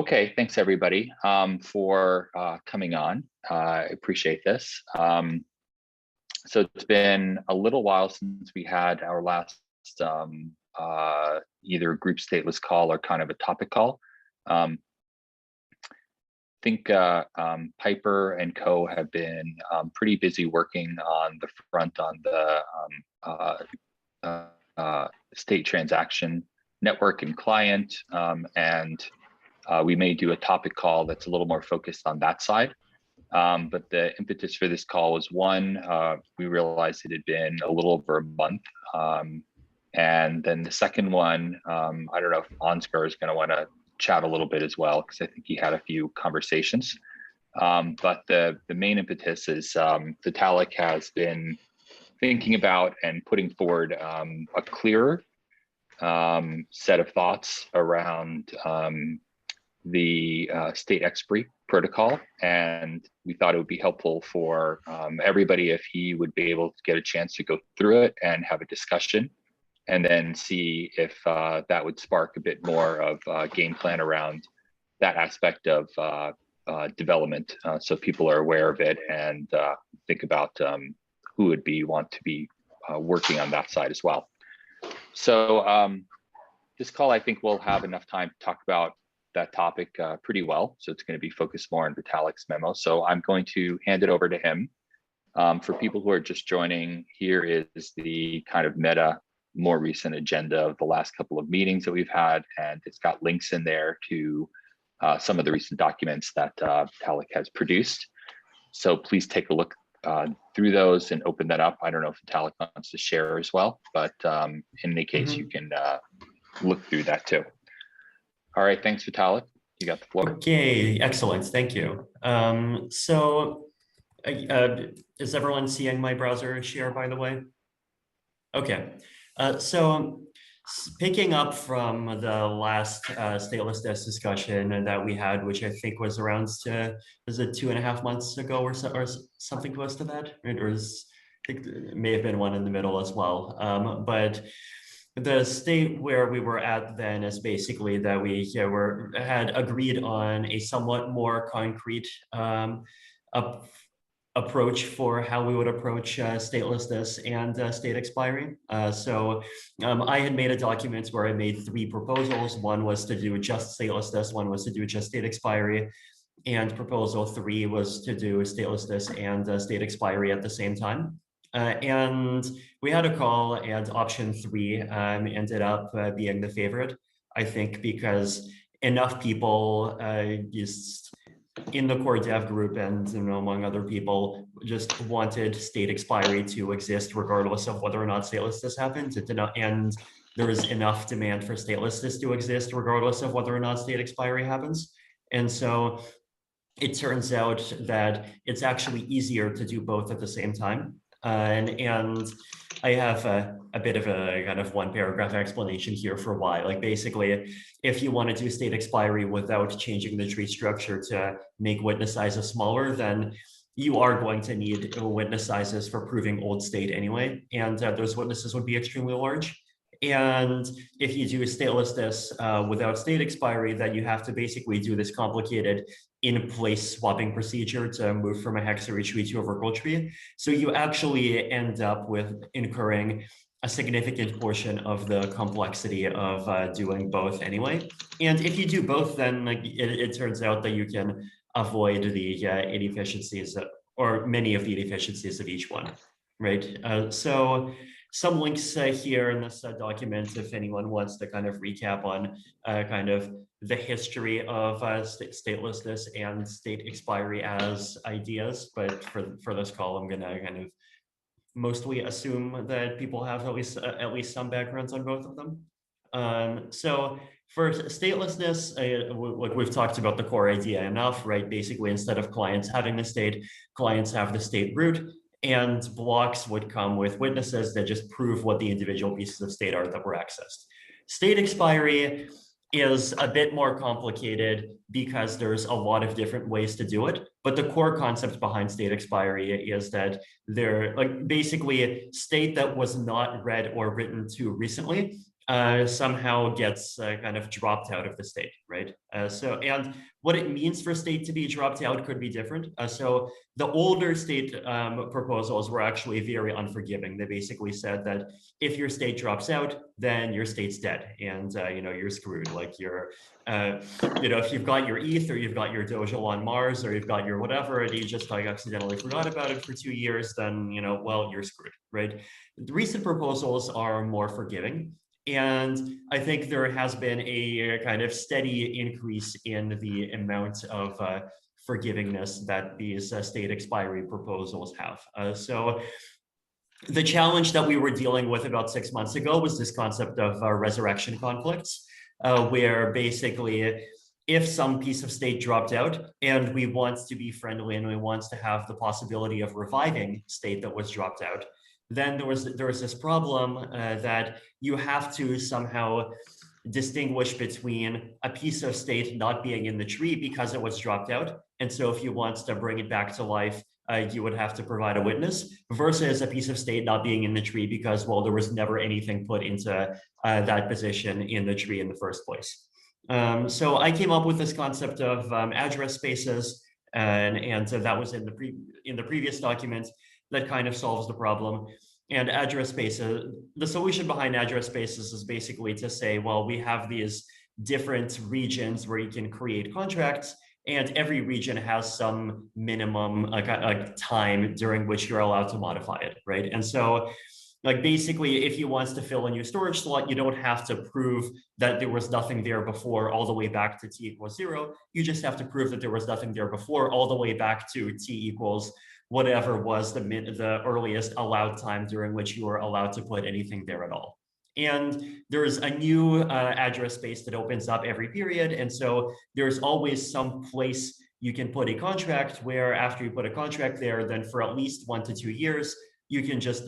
Okay, thanks everybody for coming on. I appreciate this. So it's been a little while since we had our last either group stateless call or kind of a topic call. I think Piper and Co have been pretty busy working on the front on the state transaction network and client, and we may do a topic call that's a little more focused on that side. But the impetus for this call was one, we realized it had been a little over a month. And then the second one, I don't know if Ansgar is going to want to chat a little bit as well, because I think he had a few conversations. But the main impetus is Vitalik has been thinking about and putting forward a clearer set of thoughts around the state expiry protocol, and we thought it would be helpful for everybody if he would be able to get a chance to go through it and have a discussion, and then see if that would spark a bit more of game plan around that aspect of development, so people are aware of it and think about who would want to be working on that side as well. So this call, I think we'll have enough time to talk about that topic pretty well. So it's going to be focused more on Vitalik's memo. So I'm going to hand it over to him. For people who are just joining, here is the kind of meta, more recent agenda of the last couple of meetings that we've had, and it's got links in there to some of the recent documents that Vitalik has produced. So please take a look through those and open that up. I don't know if Vitalik wants to share as well, but in any case, you can look through that too. All right, thanks, Vitalik. You got the floor. Okay, excellent, thank you. Is everyone seeing my browser share, by the way? Okay, so picking up from the last statelessness discussion that we had, which I think was around, was it 2.5 months ago or something close to that? I think it may have been one in the middle as well, but the state where we were at then is basically that we had agreed on a somewhat more concrete approach for how we would approach statelessness and state expiry. So I had made a document where I made 3 proposals. One was to do just statelessness, one was to do just state expiry, and proposal 3 was to do statelessness and state expiry at the same time. And we had a call, and option 3 ended up being the favorite, I think, because enough people just in the core dev group and among other people just wanted state expiry to exist regardless of whether or not statelessness happened, and there is enough demand for statelessness to exist regardless of whether or not state expiry happens. And so it turns out that it's actually easier to do both at the same time. And I have a bit of a kind of 1-paragraph explanation here for why. Like, basically, if you want to do state expiry without changing the tree structure to make witness sizes smaller, then you are going to need witness sizes for proving old state anyway, and those witnesses would be extremely large. And if you do statelessness without state expiry, then you have to basically do this complicated in-place swapping procedure to move from a hexaary tree to a verbal tree. So you actually end up with incurring a significant portion of the complexity of doing both anyway. And if you do both, then it turns out that you can avoid the inefficiencies, or many of the inefficiencies of each one, right? So some links here in this document, if anyone wants to kind of recap on kind of the history of statelessness and state expiry as ideas. But for this call, I'm going to kind of mostly assume that people have at least some backgrounds on both of them. So for statelessness, we've talked about the core idea enough, right? Basically, instead of clients having the state, clients have the state root, and blocks would come with witnesses that just prove what the individual pieces of state are that were accessed. State expiry is a bit more complicated because there's a lot of different ways to do it. But the core concept behind state expiry is that basically a state that was not read or written to recently somehow gets kind of dropped out of the state, right? And what it means for state to be dropped out could be different. So the older state proposals were actually very unforgiving. They basically said that if your state drops out, then your state's dead, and you're screwed. Like if you've got your ETH or you've got your Dojo on Mars or you've got your whatever, and you just like accidentally forgot about it for 2 years, then well, you're screwed, right? The recent proposals are more forgiving. And I think there has been a kind of steady increase in the amount of forgivingness that these state expiry proposals have. So the challenge that we were dealing with about 6 months ago was this concept of resurrection conflicts, where basically if some piece of state dropped out and we want to be friendly and we want to have the possibility of reviving state that was dropped out, then there was this problem that you have to somehow distinguish between a piece of state not being in the tree because it was dropped out. And so if you want to bring it back to life, you would have to provide a witness, versus a piece of state not being in the tree because, well, there was never anything put into that position in the tree in the first place. So I came up with this concept of address spaces, and so that was in the previous document. That kind of solves the problem. And address spaces, the solution behind address spaces is basically to say, well, we have these different regions where you can create contracts, and every region has some minimum time during which you're allowed to modify it, right? And so like basically, if you want to fill a new storage slot, you don't have to prove that there was nothing there before all the way back to t=0. You just have to prove that there was nothing there before all the way back to t= whatever was the earliest allowed time during which you were allowed to put anything there at all. And there's a new address space that opens up every period. And so there's always some place you can put a contract where after you put a contract there, then for at least 1 to 2 years, you can just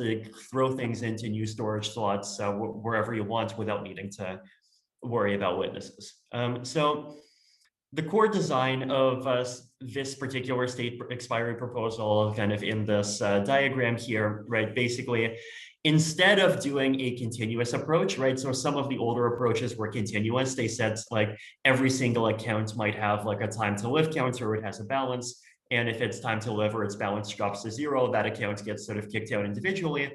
throw things into new storage slots wherever you want without needing to worry about witnesses. So the core design of this particular state expiry proposal, kind of in this diagram here, right? Basically, instead of doing a continuous approach, right? So some of the older approaches were continuous. They said like every single account might have like a time to live counter, it has a balance. And if it's time to live or its balance drops to 0, that account gets sort of kicked out individually.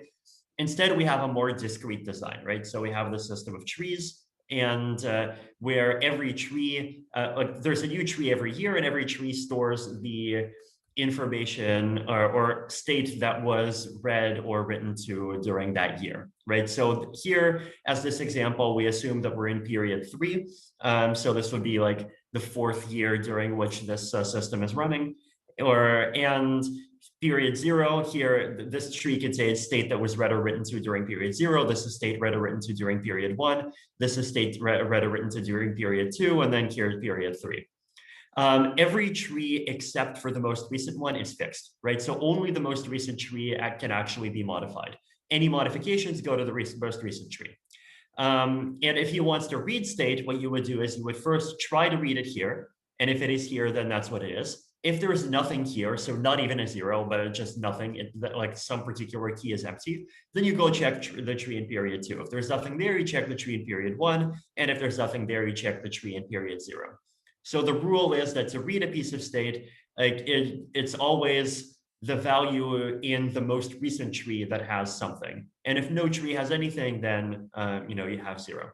Instead, we have a more discrete design, right? So we have the system of trees, and where every tree, there's a new tree every year, and every tree stores the information or state that was read or written to during that year, right? So here, as this example, we assume that we're in period 3. So this would be like the 4th year during which this system is running. And period 0 here, this tree contains state that was read or written to during period 0. This is state read or written to during period 1. This is state read or written to during period 2, and then here's period 3. Every tree except for the most recent one is fixed, right? So only the most recent tree can actually be modified. Any modifications go to the most recent tree. And if you want to read state, what you would do is you would first try to read it here. And if it is here, then that's what it is. If there is nothing here, so not even a 0, but just nothing, like some particular key is empty, then you go check the tree in period 2. If there's nothing there, you check the tree in period 1. And if there's nothing there, you check the tree in period 0. So the rule is that to read a piece of state, like it's always the value in the most recent tree that has something. And if no tree has anything, then you have 0.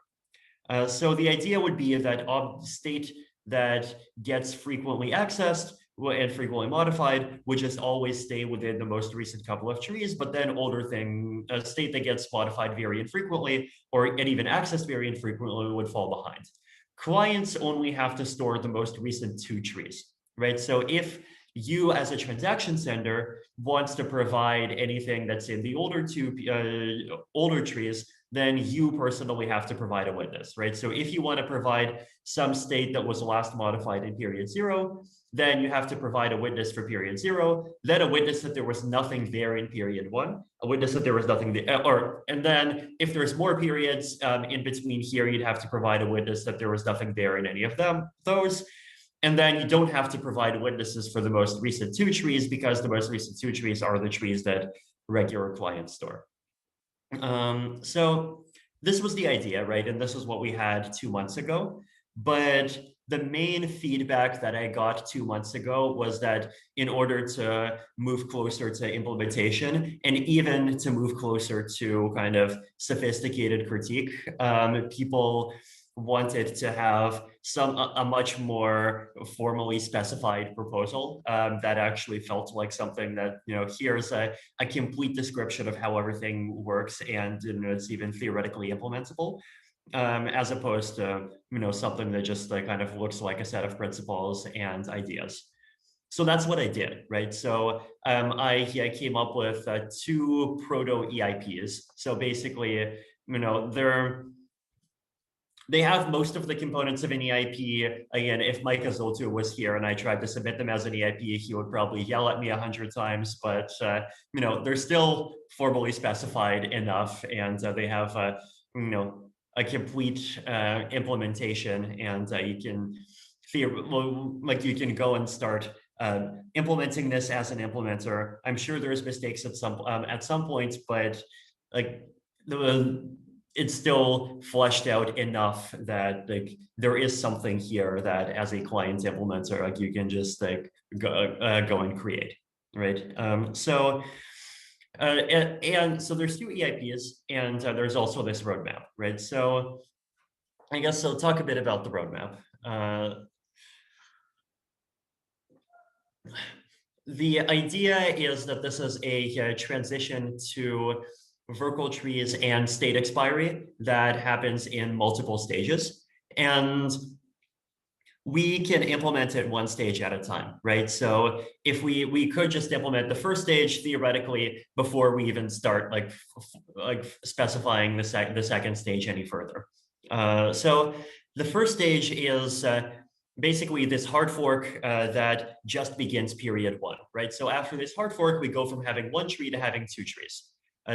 So the idea would be that state that gets frequently accessed and frequently modified would just always stay within the most recent couple of trees, but then older state that gets modified very infrequently and even accessed very infrequently would fall behind. Clients only have to store the most recent 2 trees, right? So if you as a transaction sender wants to provide anything that's in the older trees, then you personally have to provide a witness, right? So if you want to provide some state that was last modified in period 0, then you have to provide a witness for period 0, then a witness that there was nothing there in period 1, a witness that there was nothing there, and then if there's more periods in between here, you'd have to provide a witness that there was nothing there in any of those. And then you don't have to provide witnesses for the most recent 2 trees because the most recent 2 trees are the trees that regular clients store. So this was the idea, right? And this is what we had 2 months ago. But the main feedback that I got 2 months ago was that in order to move closer to implementation and even to move closer to kind of sophisticated critique, people wanted to have a much more formally specified proposal that actually felt like something that, here's a complete description of how everything works, and it's even theoretically implementable, as opposed to something that just kind of looks like a set of principles and ideas. So that's what I did, right? So I came up with 2 proto-EIPs. So basically, they have most of the components of an EIP. Again, if Mike Azoltu was here and I tried to submit them as an EIP, he would probably yell at me 100 times, but they're still formally specified enough, and they have a complete implementation, and you can you can go and start implementing this as an implementer. I'm sure there's mistakes at some point, but it's still fleshed out enough that there is something here that as a client implementer, you can just go and create, right? And so there's 2 EIPs, and there's also this roadmap, right? So I guess I'll talk a bit about the roadmap. The idea is that this is a transition to Verkle trees and state expiry that happens in multiple stages, and we can implement it 1 stage at a time, right? So if we could just implement the first stage theoretically before we even start specifying the second stage any further. So the first stage is basically this hard fork that just begins period 1, right? So after this hard fork, we go from having 1 tree to having 2 trees.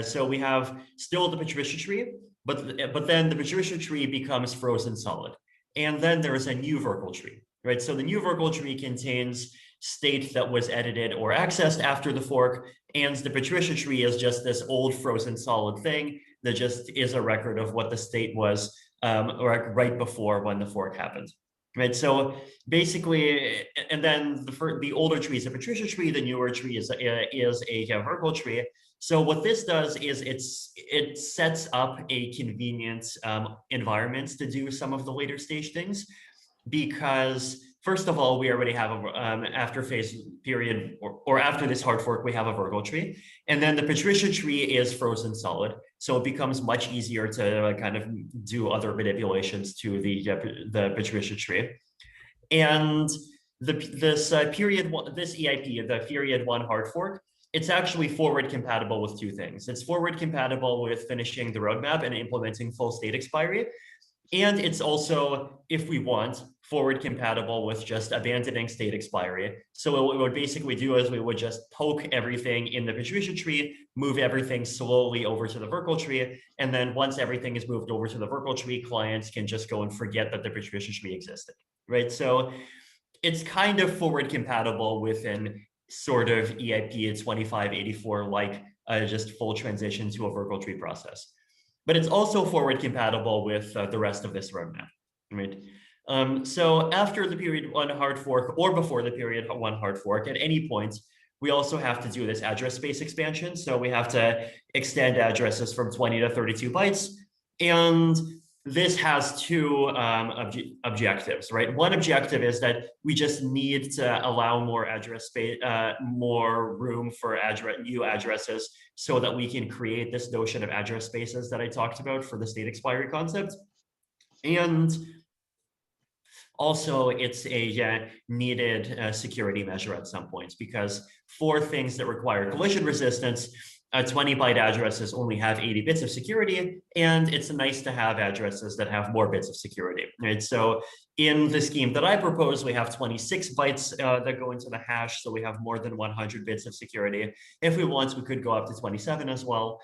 So we have still the Patricia tree, but then the Patricia tree becomes frozen solid. And then there is a new Verkle tree, right? So the new Verkle tree contains state that was edited or accessed after the fork, and the Patricia tree is just this old frozen solid thing that just is a record of what the state was right before when the fork happened. Right, so basically, and then the older tree is a Patricia tree, the newer tree is a Verkle tree. So what this does is it sets up a convenient environment to do some of the later stage things, because first of all, we already have after phase period or after this hard fork, we have a Verkle tree, and then the Patricia tree is frozen solid, so it becomes much easier to kind of do other manipulations to the Patricia tree. And this EIP, the period 1 hard fork, it's actually forward compatible with 2 things. It's forward compatible with finishing the roadmap and implementing full state expiry. And it's also, if we want, forward compatible with just abandoning state expiry. So what we would basically do is we would just poke everything in the Patricia tree, move everything slowly over to the Verkle tree, and then once everything is moved over to the Verkle tree, clients can just go and forget that the Patricia tree existed, right? So it's kind of forward compatible within sort of EIP 2584, like just full transition to a Verkle tree process. But it's also forward compatible with the rest of this roadmap, right? So after the period 1 hard fork or before the period 1 hard fork, at any point, we also have to do this address space expansion. So we have to extend addresses from 20 to 32 bytes. And this has 2 objectives, right? One objective is that we just need to allow more address space, more room for new addresses, so that we can create this notion of address spaces that I talked about for the state expiry concept. And also, it's a needed security measure at some points, because for things that require collision resistance, 20-byte addresses only have 80 bits of security, and it's nice to have addresses that have more bits of security, right? So in the scheme that I propose, we have 26 bytes that go into the hash, so we have more than 100 bits of security. If we want, we could go up to 27 as well.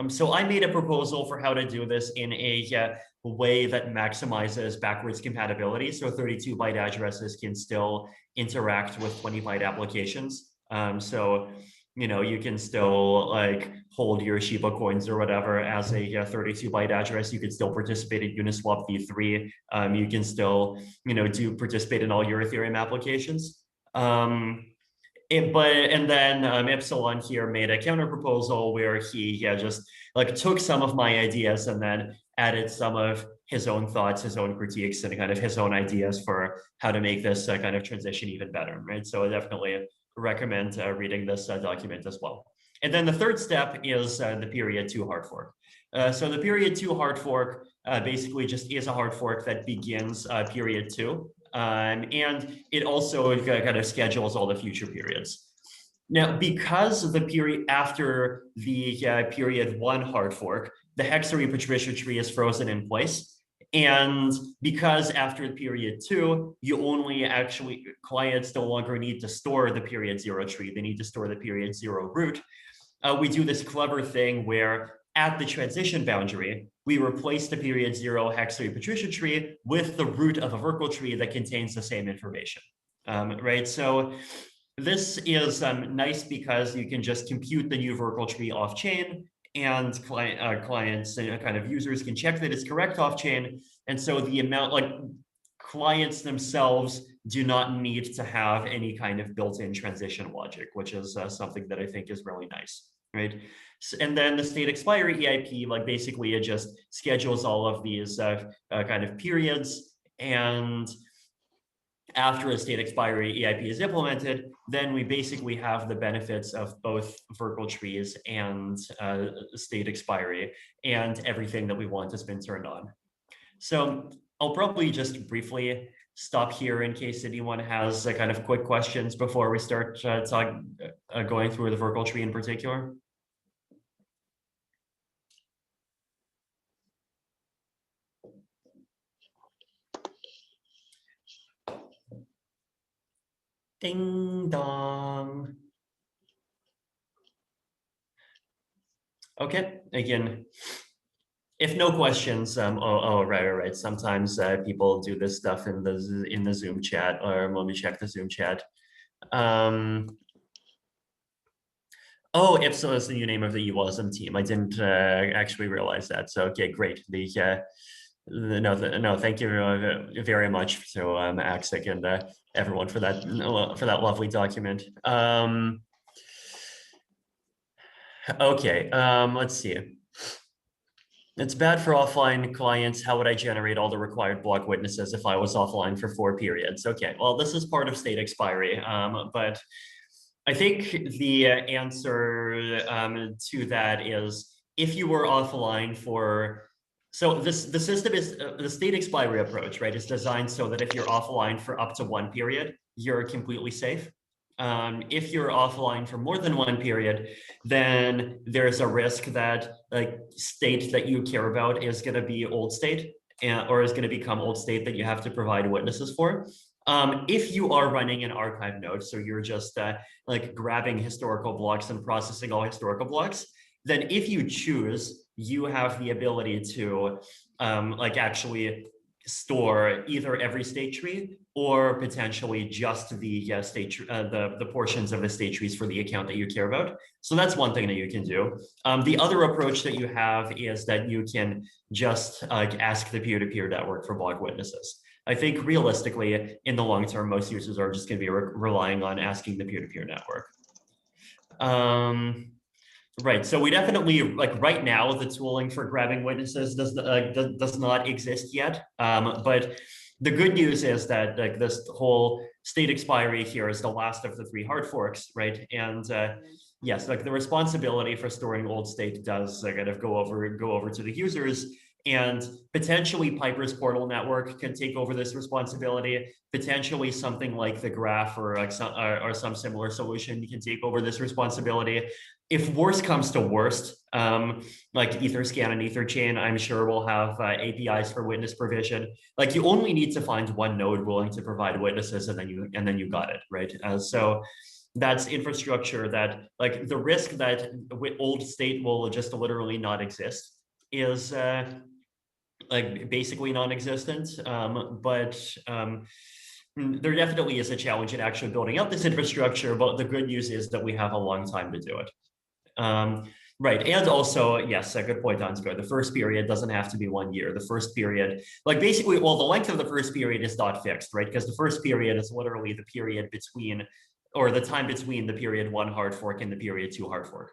So I made a proposal for how to do this in a way that maximizes backwards compatibility, so 32-byte addresses can still interact with 20-byte applications. So you can still like hold your Shiba coins or whatever as a 32-byte address. You can still participate in Uniswap v3. You can still, participate in all your Ethereum applications. And then Epsilon here made a counter proposal where he just like took some of my ideas and then added some of his own thoughts, his own critiques, and kind of his own ideas for how to make this kind of transition even better, right? So I definitely recommend reading this document as well. And then the third step is the period 2 hard fork. So the period 2 hard fork basically just is a hard fork that begins period 2. And it also kind of schedules all the future periods. Now, because the period after the period 1 hard fork, the Hexary Patricia tree is frozen in place. And because after period 2, you only actually, clients no longer need to store the period 0 tree, they need to store the period 0 root. We do this clever thing where at the transition boundary, we replace the period 0 Hexary Patricia tree with the root of a Verkle tree that contains the same information, right? So this is nice because you can just compute the new Verkle tree off chain, and clients and kind of users can check that it's correct off chain. And so the amount, like clients themselves do not need to have any kind of built-in transition logic, which is something that I think is really nice, right? And then the state expiry EIP, like basically it just schedules all of these kind of periods. And after a state expiry EIP is implemented, then we basically have the benefits of both Verkle trees and state expiry, and everything that we want has been turned on. So I'll probably just briefly stop here in case anyone has kind of quick questions before we start going through the Verkle tree in particular. Ding dong. Okay, again, if no questions, right. Sometimes people do this stuff in the Zoom chat, or let me check the Zoom chat. Oh, Ipsil is the new name of the EWASM team. I didn't actually realize that. So okay, great. No, thank you very much to Axic and everyone for that lovely document. Okay, let's see. It's bad for offline clients. How would I generate all the required block witnesses if I was offline for 4 periods? Okay, well, this is part of state expiry, but I think the answer to that is if you were offline for, so the system is, the state expiry approach, right, is designed so that if you're offline for up to 1 period, you're completely safe. If you're offline for more than 1 period, then there's a risk that like state that you care about is going to be old state, or is going to become old state that you have to provide witnesses for. If you are running an archive node, so you're just like grabbing historical blocks and processing all historical blocks, then if you choose, you have the ability to like actually store either every state tree or potentially just the the portions of the state trees for the account that you care about. So that's one thing that you can do. The other approach that you have is that you can just ask the peer-to-peer network for block witnesses. I think realistically, in the long term, most users are just going to be relying on asking the peer-to-peer network. Right, so we definitely, like right now, the tooling for grabbing witnesses does not exist yet. But the good news is that like this whole state expiry here is the last of the 3 hard forks, right? And yes, like the responsibility for storing old state does kind of go over to the users. And potentially Piper's portal network can take over this responsibility. Potentially something like the Graph or like some similar solution can take over this responsibility. If worst comes to worst, like Etherscan and Etherchain, I'm sure will have APIs for witness provision. Like you only need to find 1 node willing to provide witnesses, and then you got it, right? So that's infrastructure that, like, the risk that old state will just literally not exist is like basically non-existent. But there definitely is a challenge in actually building up this infrastructure, but the good news is that we have a long time to do it. Right, and also, yes, a good point, Ansgar. The first period doesn't have to be 1 year. The first period, like basically, well, the length of the first period is not fixed, right? Because the first period is literally the period between, or the time between the period 1 hard fork and the period 2 hard fork.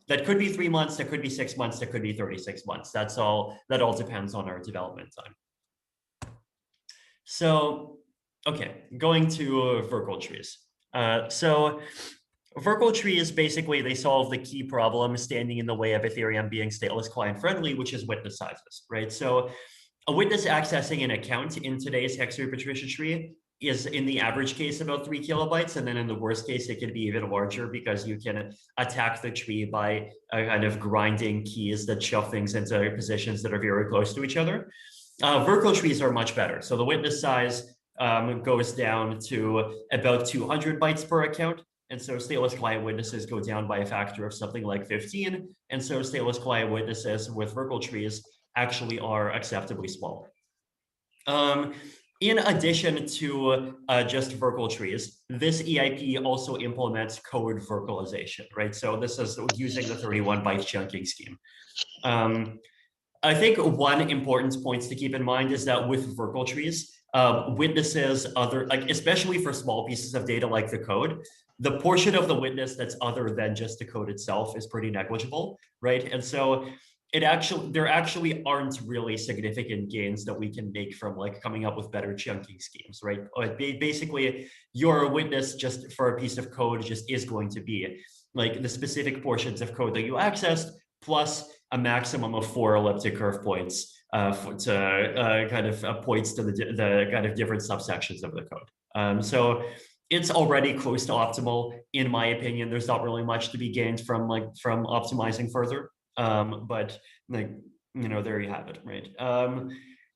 That could be 3 months, that could be 6 months, that could be 36 months. That all depends on our development time. So, okay, going to Virtual trees. Virtual trees, basically, they solve the key problem standing in the way of Ethereum being stateless client friendly, which is witness sizes, right? So a witness accessing an account in today's hex repetition tree is in the average case about 3 kilobytes. And then in the worst case, it could be even larger because you can attack the tree by kind of grinding keys that shove things into positions that are very close to each other. Virtual trees are much better. So the witness size goes down to about 200 bytes per account. And so stateless client witnesses go down by a factor of something like 15. And so stateless client witnesses with virtual trees actually are acceptably small. In addition to just virtual trees, this EIP also implements code virtualization, right? So this is using the 31 byte chunking scheme. I think one important point to keep in mind is that with virtual trees, witnesses, especially for small pieces of data like the code, the portion of the witness that's other than just the code itself is pretty negligible, right? And so there actually aren't really significant gains that we can make from like coming up with better chunking schemes, right? Basically, your witness just for a piece of code just is going to be like the specific portions of code that you accessed plus a maximum of 4 elliptic curve points points to the kind of different subsections of the code. So it's already close to optimal, in my opinion. There's not really much to be gained from optimizing further. But like, there you have it, right?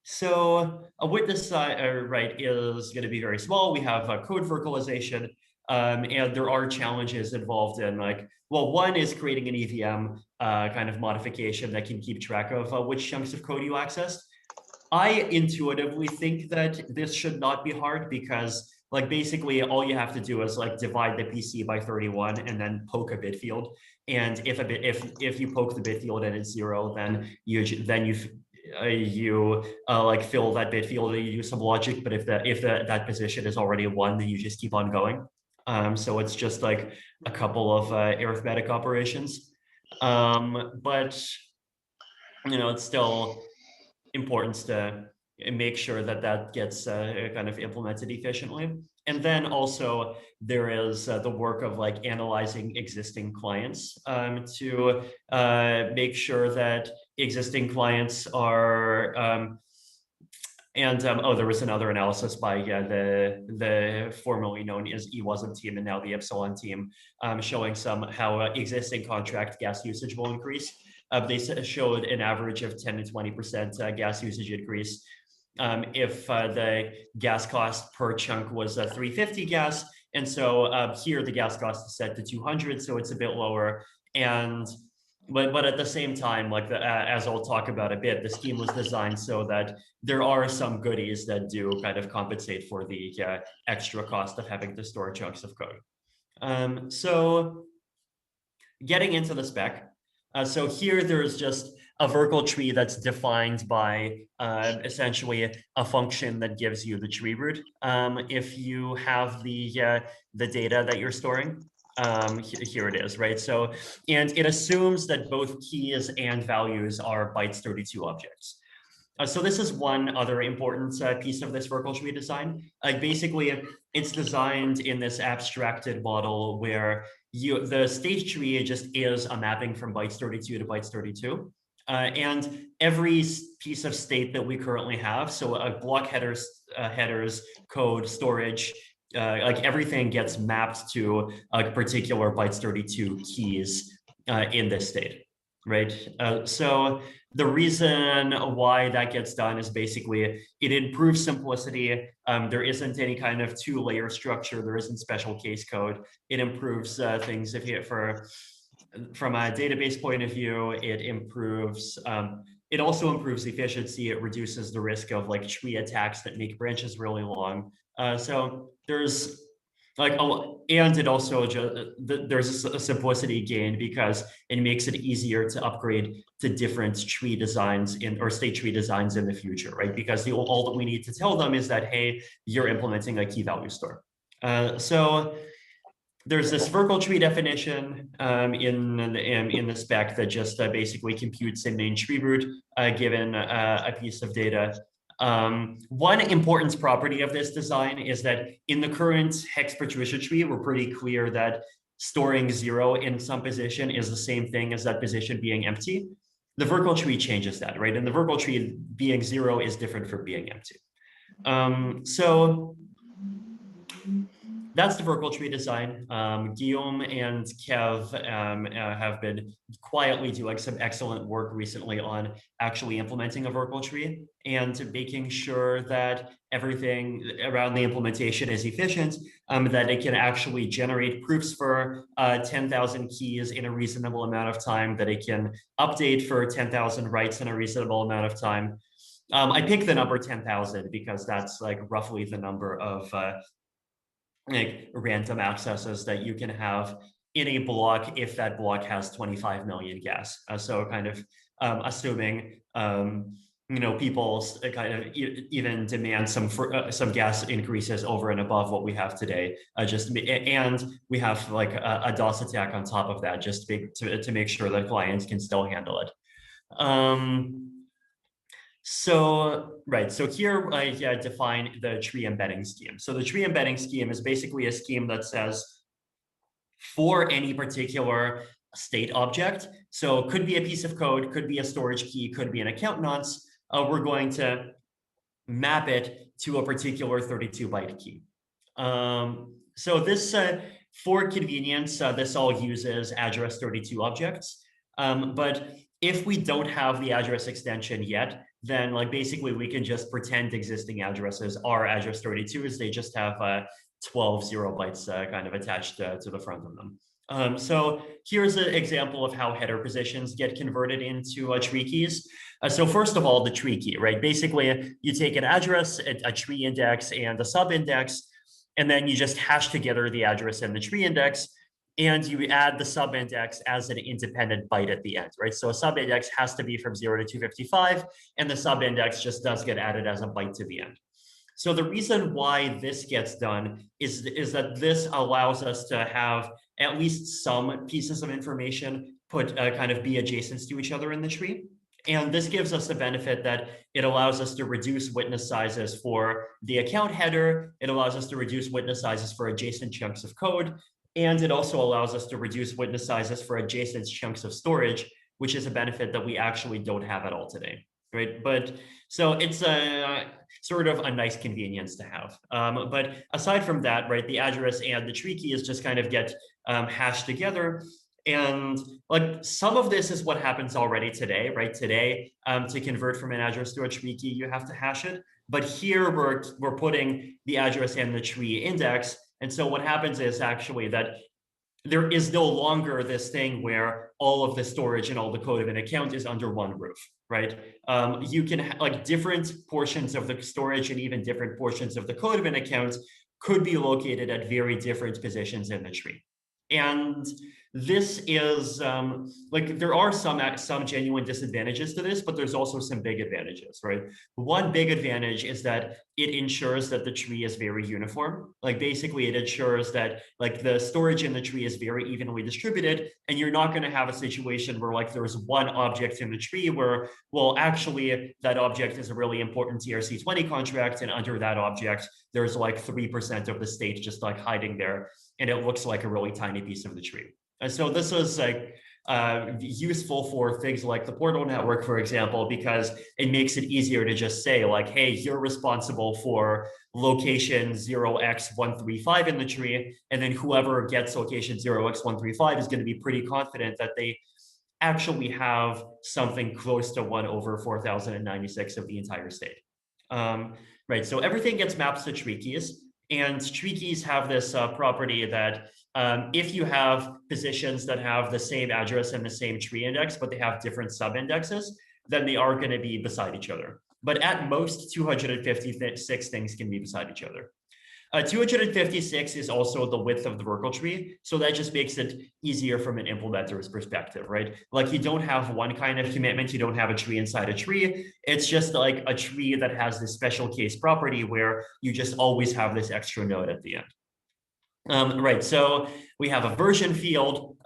So a witness right is going to be very small. We have code virtualization, and there are challenges involved in one is creating an EVM kind of modification that can keep track of which chunks of code you accessed. I intuitively think that this should not be hard because basically all you have to do is divide the PC by 31 and then poke a bit field. And if you poke the bit field and it's 0, then you fill that bit field and you do some logic. But if that position is already 1, then you just keep on going. So it's just a couple of arithmetic operations. But it's still important to make sure that gets kind of implemented efficiently. And then also there is the work of analyzing existing clients to make sure that existing clients are there was another analysis by the formerly known as EWASM team and now the Epsilon team showing how existing contract gas usage will increase. They showed an average of 10 to 20% gas usage increase if the gas cost per chunk was 350 gas. And so here the gas cost is set to 200, so it's a bit lower. But at the same time, as I'll talk about a bit, the scheme was designed so that there are some goodies that do kind of compensate for the extra cost of having to store chunks of code. So getting into the spec. So here there's just a virtual tree that's defined by essentially a function that gives you the tree root. If you have the data that you're storing, here it is, right? So, and it assumes that both keys and values are bytes 32 objects. So this is one other important piece of this virtual tree design. Basically, it's designed in this abstracted model where the state tree just is a mapping from bytes 32 to bytes 32. And every piece of state that we currently have, so block headers, code, storage, everything gets mapped to a particular bytes 32 keys in this state, right? So the reason why that gets done is basically it improves simplicity. There isn't any kind of 2-layer structure. There isn't special case code. It improves things from a database point of view. It improves it also improves efficiency. It reduces the risk of like tree attacks that make branches really long. So there's like, and it also there's a simplicity gain because it makes it easier to upgrade to different tree designs or state tree designs in the future, right? Because all that we need to tell them is that, hey, you're implementing a key value store. So there's this vertical tree definition in the spec that just basically computes a main tree root given a piece of data. One important property of this design is that in the current hex patricia tree, we're pretty clear that storing 0 in some position is the same thing as that position being empty. The vertical tree changes that, right? And the vertical tree being 0 is different from being empty. So that's the vertical tree design. Guillaume and Kev have been quietly doing some excellent work recently on actually implementing a vertical tree and making sure that everything around the implementation is efficient, that it can actually generate proofs for 10,000 keys in a reasonable amount of time, that it can update for 10,000 writes in a reasonable amount of time. I picked the number 10,000 because that's like roughly the number of like random accesses that you can have in a block if that block has 25 million gas. So kind of assuming people kind of even demand some gas increases over and above what we have today. And we have like a DOS attack on top of that, just to make sure that clients can still handle it. So here I define the tree embedding scheme. So the tree embedding scheme is basically a scheme that says for any particular state object, so it could be a piece of code, could be a storage key, could be an account nonce, we're going to map it to a particular 32-byte key. So this, for convenience, this all uses address 32 objects. But if we don't have the address extension yet, then like basically we can just pretend existing addresses are address 32s. They just have 12 0 bytes kind of attached to the front of them. So here's an example of how header positions get converted into tree keys. So first of all, the tree key, right? Basically, you take an address, a tree index, and a sub index, and then you just hash together the address and the tree index, and you add the sub index as an independent byte at the end, right? So a sub index has to be from 0 to 255, and the sub index just does get added as a byte to the end. So the reason why this gets done is that this allows us to have at least some pieces of information kind of be adjacent to each other in the tree. And this gives us the benefit that it allows us to reduce witness sizes for the account header. It allows us to reduce witness sizes for adjacent chunks of code. And it also allows us to reduce witness sizes for adjacent chunks of storage, which is a benefit that we actually don't have at all today, right? But so it's a sort of a nice convenience to have. But aside from that, right, the address and the tree keys just kind of get hashed together. And like some of this is what happens already today, right? Today, to convert from an address to a tree key, you have to hash it. But here we're putting the address and the tree index. And so what happens is actually that there is no longer this thing where all of the storage and all the code of an account is under one roof, right? You can like different portions of the storage and even different portions of the code of an account could be located at very different positions in the tree. And this is like there are some genuine disadvantages to this, but there's also some big advantages, right? One big advantage is that it ensures that the tree is very uniform. Like basically it ensures that like the storage in the tree is very evenly distributed, and you're not going to have a situation where like there's one object in the tree where, well, actually that object is a really important ERC20 contract, and under that object, there's like 3% of the state just like hiding there, and it looks like a really tiny piece of the tree. And so this is like useful for things like the portal network, for example, because it makes it easier to just say like, hey, you're responsible for location 0x135 in the tree. And then whoever gets location 0x135 is going to be pretty confident that they actually have something close to 1/4096 of the entire state. Right, so everything gets mapped to tree keys. And tree keys have this property that if you have positions that have the same address and the same tree index, but they have different sub-indexes, then they are going to be beside each other. But at most, 256 things can be beside each other. 256 is also the width of the Merkle tree. So that just makes it easier from an implementer's perspective, right? Like you don't have one kind of commitment, you don't have a tree inside a tree. It's just like a tree that has this special case property where you just always have this extra node at the end. Right, so we have a version field.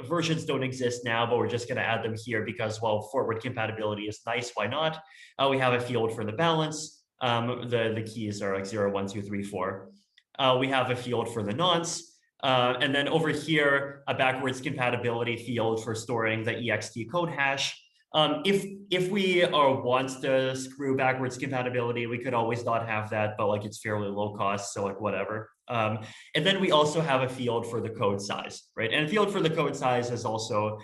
Versions don't exist now, but we're just going to add them here because, well, forward compatibility is nice. Why not? We have a field for the balance. The keys are like 0, 1, 2, 3, 4. We have a field for the nonce. And then over here, a backwards compatibility field for storing the ext code hash. If we want to screw backwards compatibility, we could always not have that, but like it's fairly low cost, so like whatever. And then we also have a field for the code size, right? And a field for the code size is also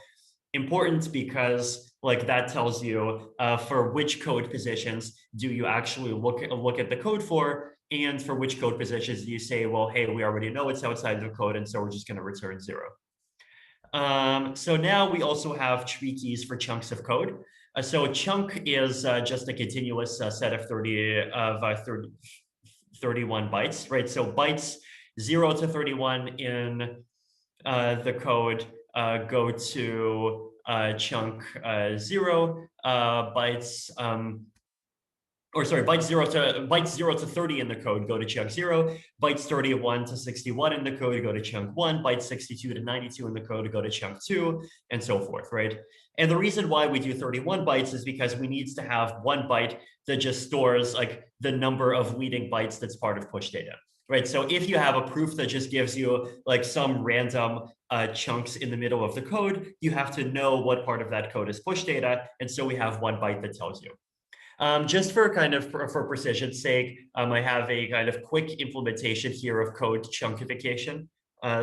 important because like that tells you for which code positions do you actually look at the code for, and for which code positions do you say, well, hey, we already know it's outside the code, and so we're just going to return 0. So now we also have tree keys for chunks of code. So a chunk is just a continuous set of 31 bytes, right? So bytes 0 to 31 in the code go to chunk 0, bytes bytes 0 to 30 in the code go to chunk 0, bytes 31 to 61 in the code go to chunk 1, bytes 62 to 92 in the code go to chunk 2, and so forth, right? And the reason why we do 31 bytes is because we need to have 1 byte that just stores like the number of leading bytes that's part of push data, right? So if you have a proof that just gives you like some random chunks in the middle of the code, you have to know what part of that code is push data, and so we have 1 byte that tells you. Just for for precision's sake, I have a kind of quick implementation here of code chunkification.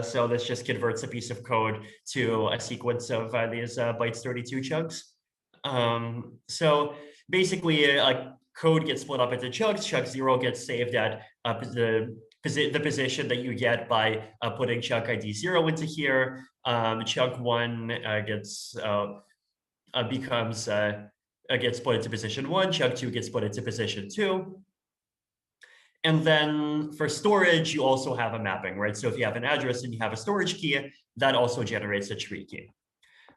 So this just converts a piece of code to a sequence of these bytes 32 chunks. So basically, code gets split up into chunks. Chunk 0 gets saved at the position that you get by putting chunk ID 0 into here. Chunk 1 gets split into position 1, chunk 2 gets split into position 2. And then for storage, you also have a mapping, right? So if you have an address and you have a storage key, that also generates a tree key.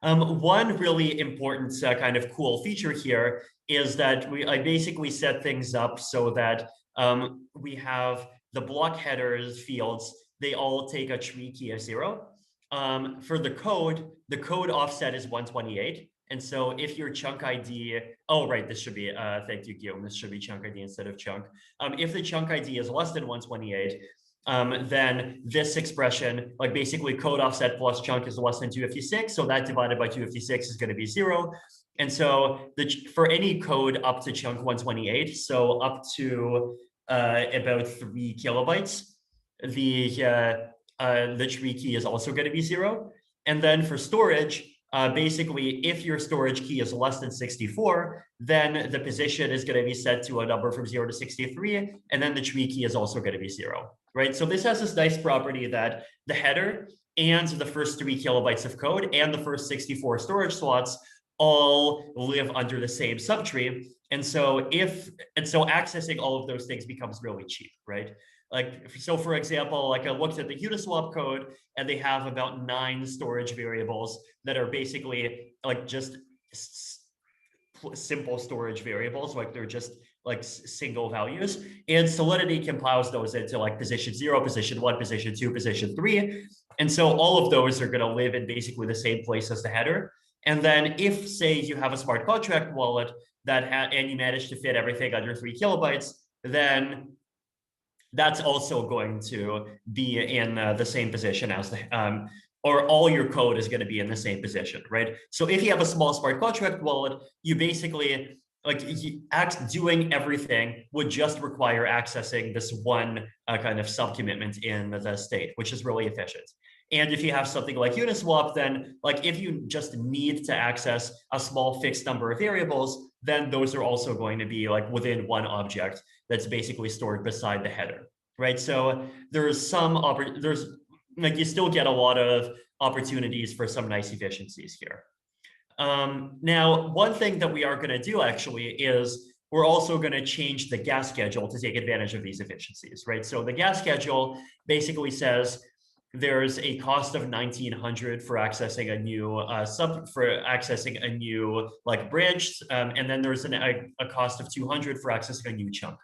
One really important kind of cool feature here is that I basically set things up so that we have the block headers fields, they all take a tree key of 0. For the code offset is 128. And so if your chunk ID, oh, right, this should be, thank you, Guillaume, this should be chunk ID instead of chunk. If the chunk ID is less than 128, then this expression, like basically code offset plus chunk is less than 256. So that divided by 256 is going to be 0. And so for any code up to chunk 128, so up to about 3 kilobytes, the tree key is also going to be 0. And then for storage, basically, if your storage key is less than 64, then the position is going to be set to a number from 0 to 63, and then the tree key is also going to be 0, right? So this has this nice property that the header and the first 3 kilobytes of code and the first 64 storage slots all live under the same subtree. And so accessing all of those things becomes really cheap, right? Like, so for example, like I looked at the Uniswap code and they have about 9 storage variables that are basically like just simple storage variables. Like they're just like single values, and Solidity compiles those into like position 0, position 1, position 2, position 3. And so all of those are going to live in basically the same place as the header. And then if, say, you have a smart contract wallet and you manage to fit everything under 3 kilobytes, then that's also going to be in the same position as or all your code is going to be in the same position, right? So if you have a small smart contract wallet, you basically doing everything would just require accessing this one kind of subcommitment in the state, which is really efficient. And if you have something like Uniswap, then like if you just need to access a small fixed number of variables, then those are also going to be like within one object that's basically stored beside the header, right? So there's you still get a lot of opportunities for some nice efficiencies here. Now, one thing that we are going to do actually is we're also going to change the gas schedule to take advantage of these efficiencies, right? So the gas schedule basically says there's a cost of 1900 for accessing a new like branch, and then there's a cost of 200 for accessing a new chunk.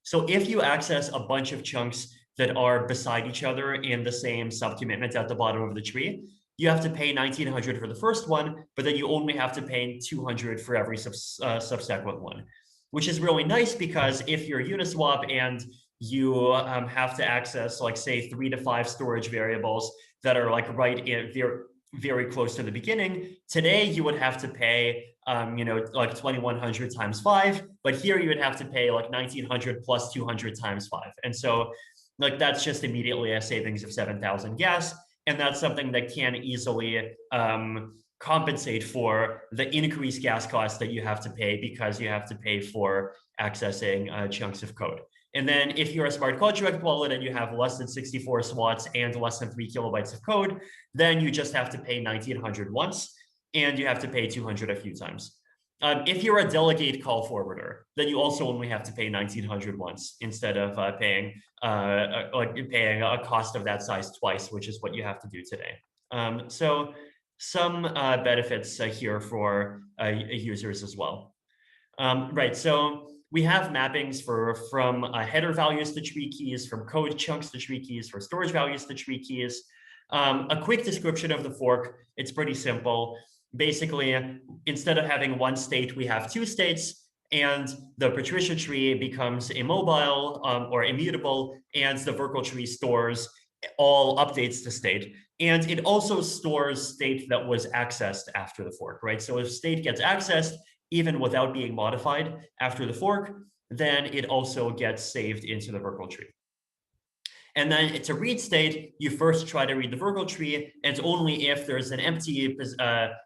So if you access a bunch of chunks that are beside each other in the same subcommitment at the bottom of the tree, you have to pay 1900 for the first one, but then you only have to pay 200 for every subsequent one, which is really nice because if you're Uniswap and you have to access, like, say, 3 to 5 storage variables that are like right in very close to the beginning, today you would have to pay like 2100 times 5, but here you would have to pay like 1900 plus 200 times 5, and so like that's just immediately a savings of 7,000 gas. And that's something that can easily compensate for the increased gas costs that you have to pay because you have to pay for accessing chunks of code. And then if you're a smart contract wallet and you have less than 64 slots and less than 3 kilobytes of code, then you just have to pay 1900 once and you have to pay 200 a few times. If you're a delegate call forwarder, then you also only have to pay 1900 once instead of paying a cost of that size twice, which is what you have to do today. So some benefits here for users as well. Right, so we have mappings from header values to tree keys, from code chunks to tree keys, for storage values to tree keys. A quick description of the fork, it's pretty simple. Basically, instead of having one state, we have 2 states, and the Patricia tree becomes immobile or immutable, and the Verkle tree stores all updates to state. And it also stores state that was accessed after the fork, right? So if state gets accessed, even without being modified after the fork, then it also gets saved into the Verkle tree. And then to read state, you first try to read the Verkle tree, and it's only if there's an empty,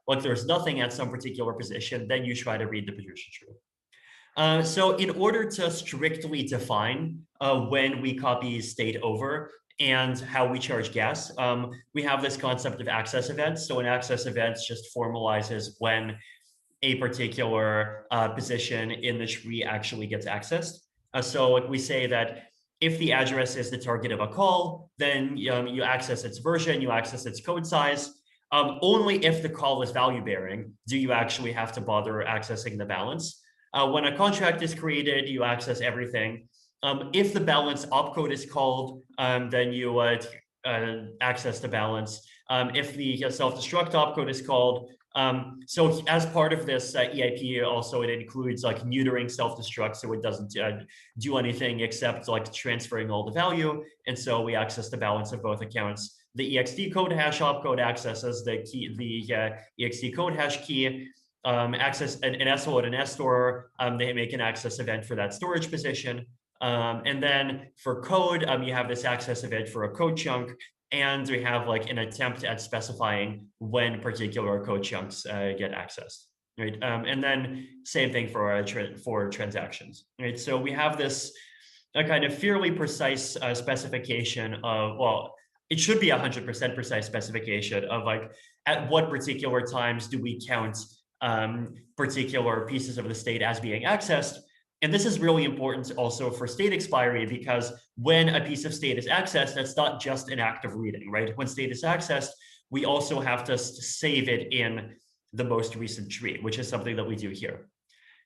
like there's nothing at some particular position, then you try to read the Patricia tree. So in order to strictly define when we copy state over and how we charge gas, we have this concept of access events. So an access event just formalizes when a particular position in the tree actually gets accessed. So like we say that if the address is the target of a call, then you access its version, you access its code size. Only if the call is value bearing do you actually have to bother accessing the balance. When a contract is created, you access everything. If the balance opcode is called, then you access the balance. If the self-destruct opcode is called, so as part of this EIP, also it includes like neutering self-destruct, so it doesn't do anything except like transferring all the value, and so we access the balance of both accounts. The ext code hash opcode accesses the key, the ext code hash key. Access an SO and an STOR, they make an access event for that storage position. And then for code, you have this access event for a code chunk, and we have like an attempt at specifying when particular code chunks get accessed, right? And then same thing for transactions, right? So we have this a kind of fairly precise specification of, well, it should be 100% precise specification of like at what particular times do we count particular pieces of the state as being accessed. And this is really important also for state expiry, because when a piece of state is accessed, that's not just an act of reading, right? When state is accessed, we also have to save it in the most recent tree, which is something that we do here.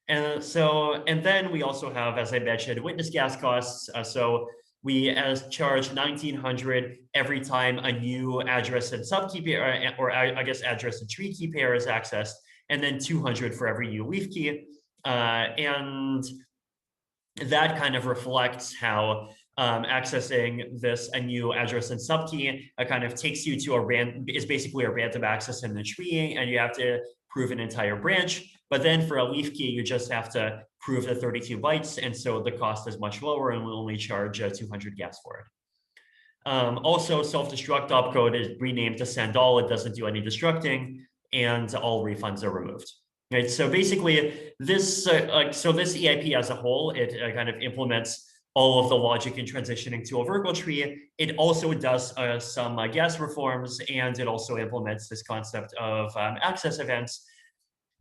And then we also have, as I mentioned, witness gas costs. So we charge 1900 every time a new address and subkey pair, or I guess address and tree key pair is accessed, and then 200 for every new leaf key. And that kind of reflects how accessing a new address and subkey kind of takes you to is basically a random access in the tree, and you have to prove an entire branch. But then for a leaf key, you just have to prove the 32 bytes, and so the cost is much lower, and we'll only charge 200 gas for it. Also, self-destruct opcode is renamed to send all. It doesn't do any destructing, and all refunds are removed. Right. So basically, this this EIP as a whole, it kind of implements all of the logic in transitioning to a Verkle tree. It also does some gas reforms, and it also implements this concept of access events.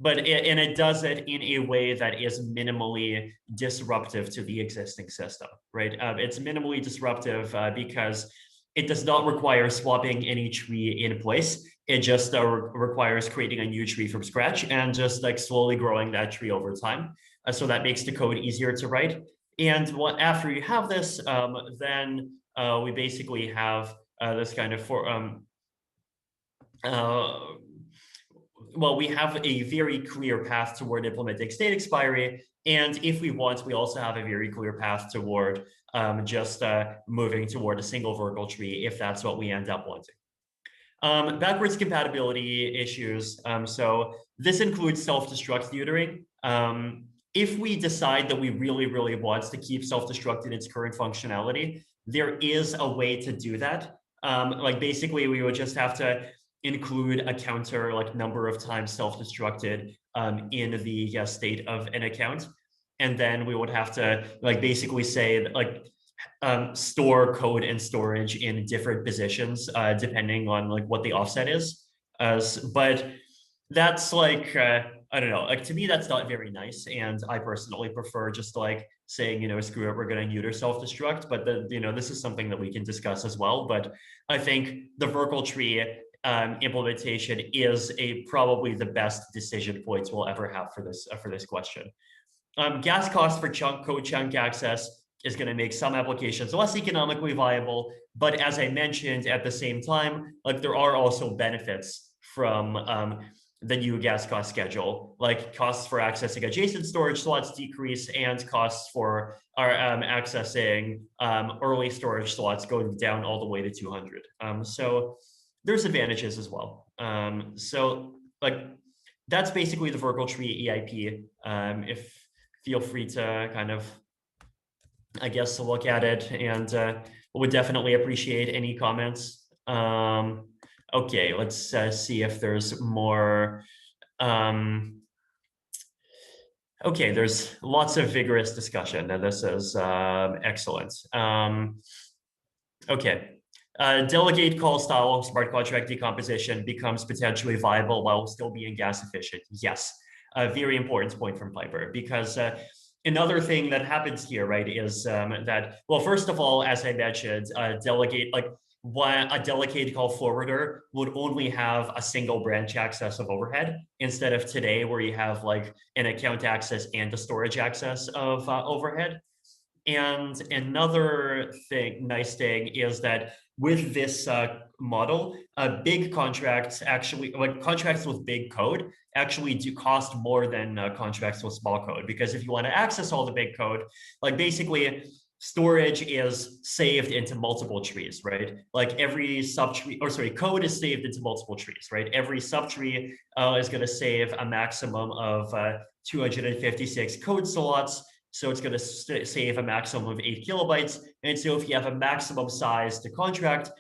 and it does it in a way that is minimally disruptive to the existing system, right? It's minimally disruptive because it does not require swapping any tree in place. It just requires creating a new tree from scratch and just like slowly growing that tree over time. So that makes the code easier to write. And after you have this, then we basically have this kind of well, we have a very clear path toward implementing state expiry. And if we want, we also have a very clear path toward just moving toward a single vertical tree if that's what we end up wanting. Backwards compatibility issues. So this includes self-destruct tutoring. If we decide that we really want to keep self-destruct in its current functionality, there is a way to do that. Like basically, we would just have to include a counter, like number of times self-destructed in the state of an account. And then we would have to like basically say like store code and storage in different positions depending on like what the offset is. But that's like, I don't know, like to me, that's not very nice. And I personally prefer just like saying, you know, screw it, we're going to neuter self-destruct. But you know, this is something that we can discuss as well. But I think the vertical tree implementation is probably the best decision points we'll ever have for this question. Gas cost for code chunk access is going to make some applications less economically viable, but as I mentioned, at the same time, like there are also benefits from the new gas cost schedule, like costs for accessing adjacent storage slots decrease, and costs for accessing early storage slots going down all the way to 200. So there's advantages as well. So like that's basically the vertical tree EIP. If feel free to kind of, I guess, look at it, and would definitely appreciate any comments. Okay, let's see if there's more. Okay, there's lots of vigorous discussion, and this is excellent. Okay. Delegate call style smart contract decomposition becomes potentially viable while still being gas efficient. Yes, a very important point from Piper, because another thing that happens here, right, is that, well, first of all, as I mentioned, a delegate call forwarder would only have a single branch access of overhead instead of today where you have like an account access and a storage access of overhead. And another nice thing is that with this model, big contracts actually, like contracts with big code actually do cost more than contracts with small code. Because if you want to access all the big code, like basically storage is saved into multiple trees, right? Like every subtree, or sorry, code is saved into multiple trees, right? Every subtree is going to save a maximum of 256 code slots. So it's going to save a maximum of 8 kilobytes. And so if you have a maximum size to contract,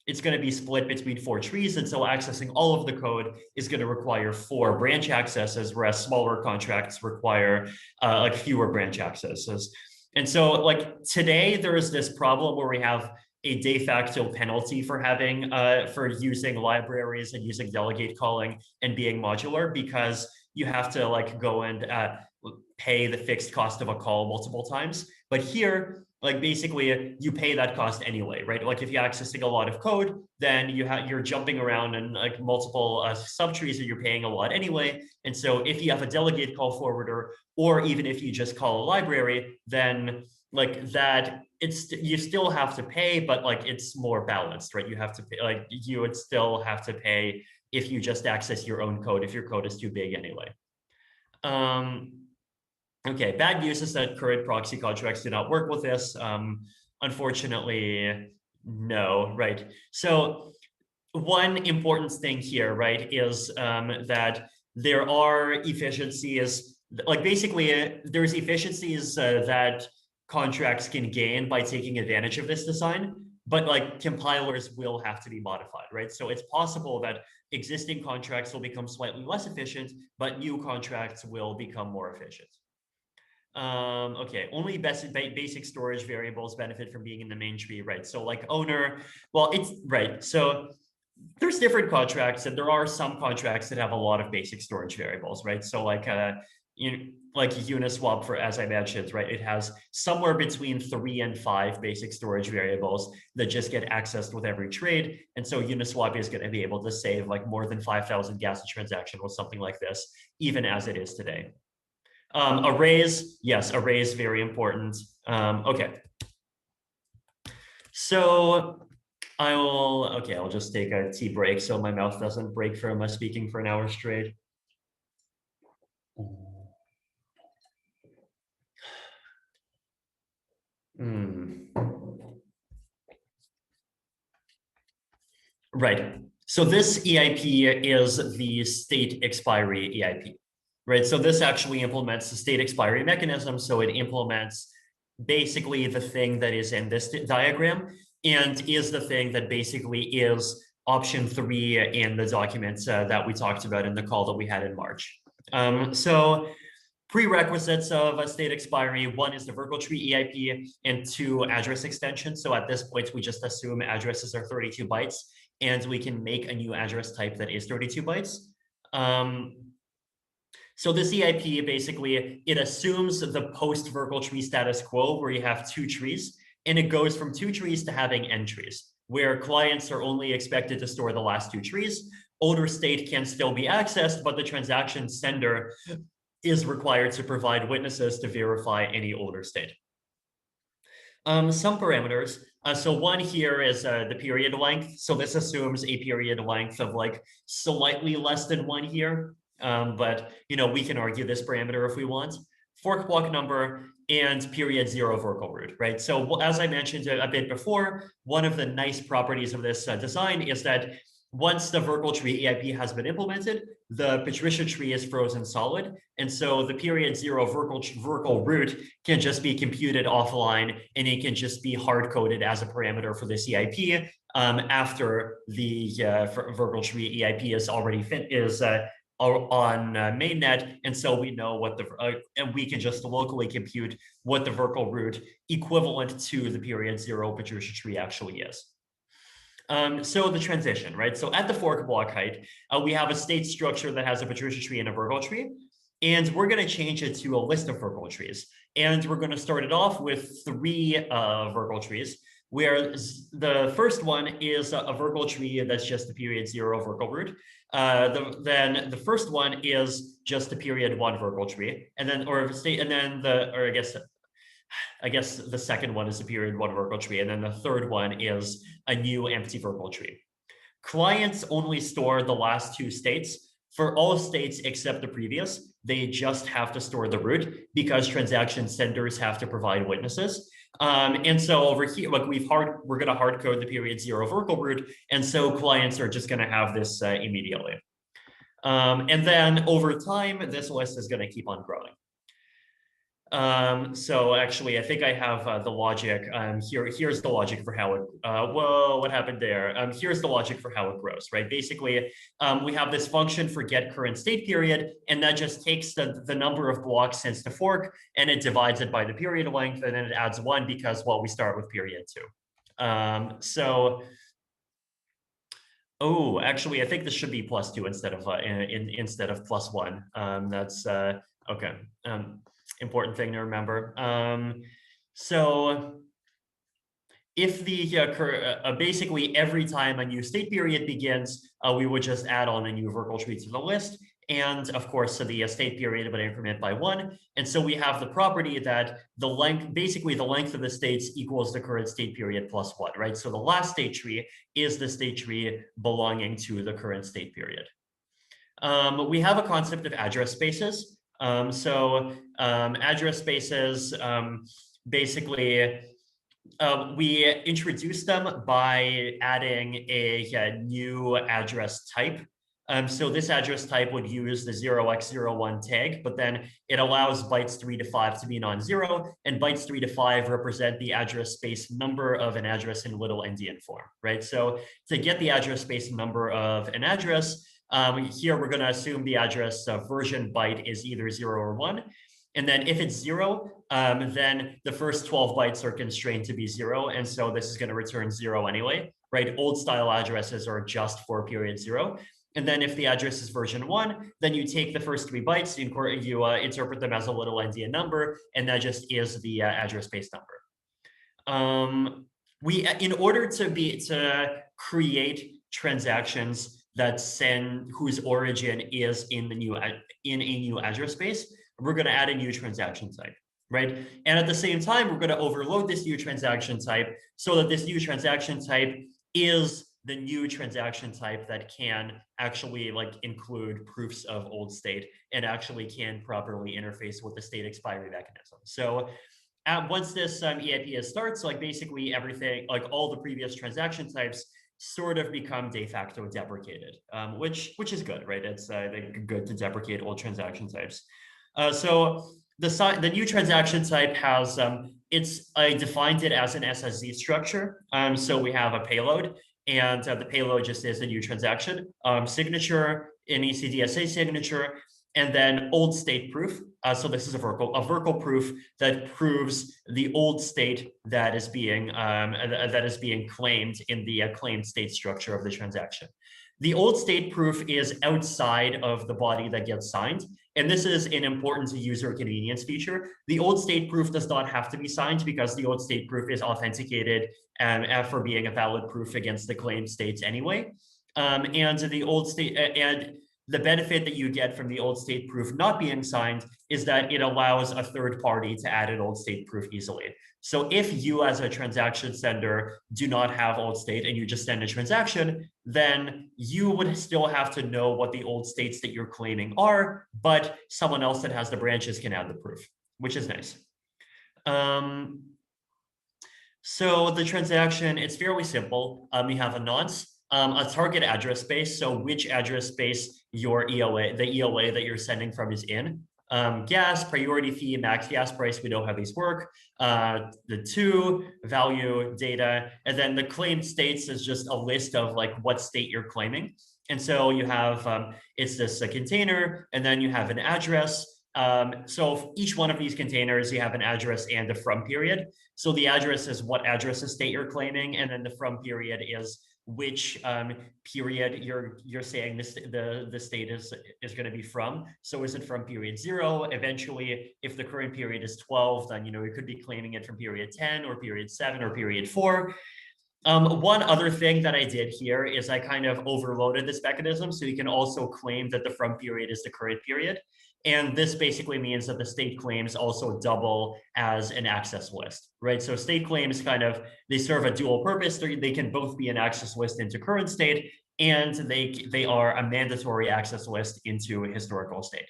it's going to be split between 4 trees. And so accessing all of the code is going to require 4 branch accesses, whereas smaller contracts require like fewer branch accesses. And so like today, there is this problem where we have a de facto penalty for having, for using libraries and using delegate calling and being modular, because you have to like go and pay the fixed cost of a call multiple times. But here, like basically you pay that cost anyway, right? Like if you're accessing a lot of code, then you're jumping around in like multiple subtrees that you're paying a lot anyway. And so if you have a delegate call forwarder, or even if you just call a library, then like that, you still have to pay, but like it's more balanced, right? You have to pay, like you would still have to pay if you just access your own code, if your code is too big anyway. Okay, bad news is that current proxy contracts do not work with this. Unfortunately, no, right? So one important thing here, right, is that there are efficiencies, like basically there's efficiencies that contracts can gain by taking advantage of this design, but like compilers will have to be modified, right? So it's possible that existing contracts will become slightly less efficient, but new contracts will become more efficient. Okay, only basic storage variables benefit from being in the main tree, right? So like owner, well, it's right. So there's different contracts, and there are some contracts that have a lot of basic storage variables, right? So like like Uniswap, for as I mentioned, right, it has somewhere between 3 and 5 basic storage variables that just get accessed with every trade. And so Uniswap is going to be able to save like more than 5,000 gas a transaction with something like this, even as it is today. Arrays, yes, arrays, very important. Okay. So I'll just take a tea break so my mouth doesn't break from speaking for an hour straight. Right. So this EIP is the state expiry EIP, right? So this actually implements the state expiry mechanism. So it implements basically the thing that is in this diagram and is the thing that basically is option 3 in the documents that we talked about in the call that we had in March. So prerequisites of a state expiry: 1 is the Virtual Tree EIP, and 2, address extension. So at this point, we just assume addresses are 32 bytes, and we can make a new address type that is 32 bytes. So this EIP, basically, it assumes the post-Virtual Tree status quo, where you have 2 trees, and it goes from 2 trees to having n trees, where clients are only expected to store the last 2 trees. Older state can still be accessed, but the transaction sender is required to provide witnesses to verify any older state. Some parameters. So one here is the period length. So this assumes a period length of like slightly less than 1 year. But we can argue this parameter if we want. Fork block number and period 0 Virtual root, right? So as I mentioned a bit before, one of the nice properties of this design is that once the Virtual Tree EIP has been implemented, the Patricia tree is frozen solid. And so the period 0 Virtual root can just be computed offline, and it can just be hard-coded as a parameter for this EIP after the Virtual Tree EIP is already on mainnet. And so we know what and we can just locally compute what the Virtual root equivalent to the period 0 Patricia tree actually is. So the transition, right? So at the fork block height, we have a state structure that has a Patricia tree and a Virtual tree, and we're going to change it to a list of Virtual trees. And we're going to start it off with 3 Virtual trees, where the first one is a Virtual tree that's just the period 0 Virtual root. Then the first one is just the period 1 Virtual tree, and then I guess the second one is the period 1 Virtual tree, and then the third one is a new empty Virtual tree. Clients only store the last 2 states. For all states except the previous, they just have to store the root because transaction senders have to provide witnesses. And so over here, like we're going to hard code the period 0 Virtual root, and so clients are just going to have this immediately. And then over time, this list is going to keep on growing. So actually, I think I have the logic. Here's the logic for how it, whoa, what happened there? Here's the logic for how it grows, right? Basically, we have this function for get current state period, and that just takes the number of blocks since the fork, and it divides it by the period length, and then it adds 1 because, well, we start with period 2. Oh, actually, I think this should be +2 instead of +1. That's okay. Important thing to remember. So if the basically every time a new state period begins, we would just add on a new Virtual tree to the list. And of course, so the state period would increment by 1. And so we have the property that basically the length of the states equals the current state period plus 1, right? So the last state tree is the state tree belonging to the current state period. We have a concept of address spaces. Address spaces, basically, we introduce them by adding a new address type. So this address type would use the 0x01 tag, but then it allows bytes 3 to 5 to be non-zero, and bytes 3 to 5 represent the address space number of an address in little endian form, right? So to get the address space number of an address, here we're going to assume the address version byte is either 0 or 1. And then if it's 0, then the first 12 bytes are constrained to be 0. And so this is going to return 0 anyway, right? Old style addresses are just for period 0. And then if the address is version 1, then you take the first 3 bytes, you interpret them as a little endian number, and that just is the address space number. In order to create transactions that send whose origin is in a new address space, we're going to add a new transaction type, right? And at the same time, we're going to overload this new transaction type so that this new transaction type is the new transaction type that can actually include proofs of old state and actually can properly interface with the state expiry mechanism. So once this EIP starts, basically everything, all the previous transaction types sort of become de facto deprecated, which is good, right? It's good to deprecate old transaction types. So the new transaction type has, I defined it as an SSZ structure. So we have a payload, and the payload just is a new transaction, signature, an ECDSA signature, and then old state proof. So this is a Verkle proof that proves the old state that is being claimed in the claimed state structure of the transaction. The old state proof is outside of the body that gets signed. And this is an important user convenience feature. The old state proof does not have to be signed because the old state proof is authenticated for being a valid proof against the claimed states anyway. And the old state and the benefit that you get from the old state proof not being signed is that it allows a third party to add an old state proof easily. So if you as a transaction sender do not have old state and you just send a transaction, then you would still have to know what the old states that you're claiming are, but someone else that has the branches can add the proof, which is nice. So the transaction, it's fairly simple. You have a nonce, a target address space, so which address space your ELA, the ELA that you're sending from is in. Gas, priority fee, max gas price, we know how these work. The to, value, data, and then the claimed states is just a list of what state you're claiming. And so you have, it's this container, and then you have an address. So each one of these containers, you have an address and a from period. So the address is what address state you're claiming, and then the from period is which period you're saying the state is going to be from. So is it from period 0? Eventually, if the current period is 12, then you could be claiming it from period 10 or period 7 or period 4. One other thing that I did here is I kind of overloaded this mechanism, so you can also claim that the from period is the current period. And this basically means that the state claims also double as an access list, right? So state claims they serve a dual purpose. They can both be an access list into current state, and they are a mandatory access list into historical state.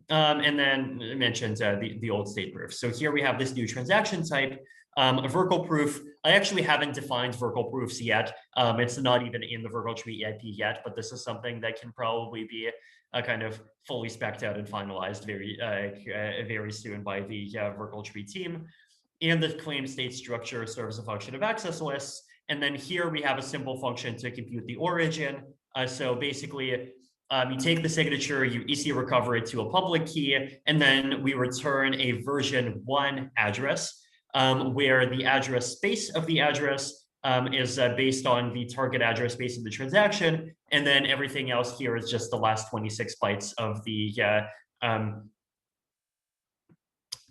And then I mentioned the old state proof. So here we have this new transaction type, a Verkle proof. I actually haven't defined Verkle proofs yet. It's not even in the Verkle tree EIP yet, but this is something that can probably be kind of fully spec'd out and finalized very soon by the Verkle tree team. And the claimed state structure serves a function of access lists. And then here we have a simple function to compute the origin. So basically, you take the signature, you EC recover it to a public key, and then we return a version 1 address where the address space of the address is based on the target address space of the transaction. And then everything else here is just the last 26 bytes of the,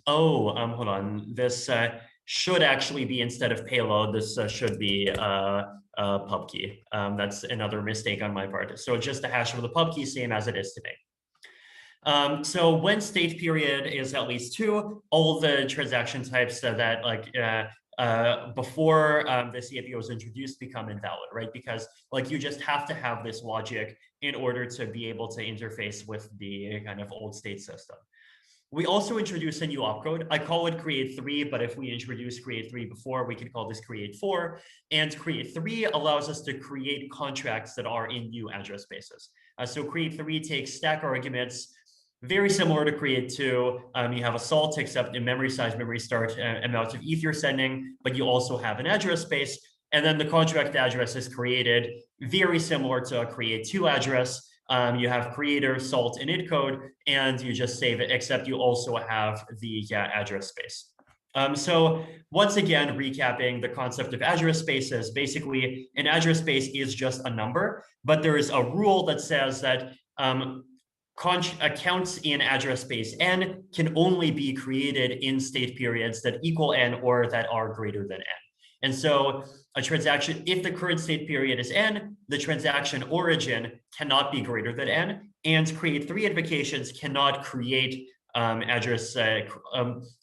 hold on. This should actually be, instead of payload, this should be pub key. That's another mistake on my part. So just the hash of the pub key, same as it is today. So when state period is at least 2, all the transaction types that before the CIP was introduced become invalid, right? Because you just have to have this logic in order to be able to interface with the kind of old state system. We also introduce a new opcode. I call it create 3, but if we introduce create 3 before, we could call this create 4. And create 3 allows us to create contracts that are in new address spaces. So create 3 takes stack arguments, very similar to create 2. You have a salt, except in memory size, memory start, amount of ETH you're sending, but you also have an address space. And then the contract address is created very similar to a create 2 address. You have creator, salt, and init code, and you just save it, except you also have the address space. So once again, recapping the concept of address spaces, basically an address space is just a number, but there is a rule that says that accounts in address space n can only be created in state periods that equal n or that are greater than n. And so a transaction, if the current state period is n, the transaction origin cannot be greater than n, and create 3 invocations cannot create address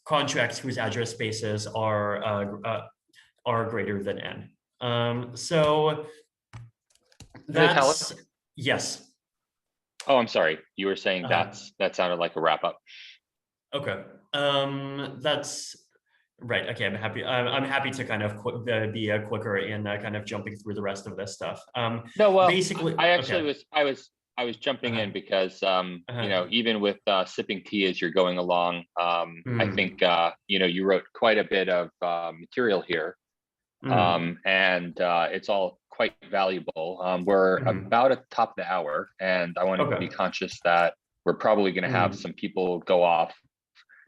contracts whose address spaces are greater than n. So that's yes. Oh, I'm sorry. You were saying that sounded like a wrap up. Okay. That's right. Okay. I'm happy to kind of be quicker in kind of jumping through the rest of this stuff. No, well, basically, I actually I was jumping in because you know, even with sipping tea as you're going along, I think you know, you wrote quite a bit of material here, and it's all quite valuable. We're about at the top of the hour, and I want to be conscious that we're probably going to have some people go off.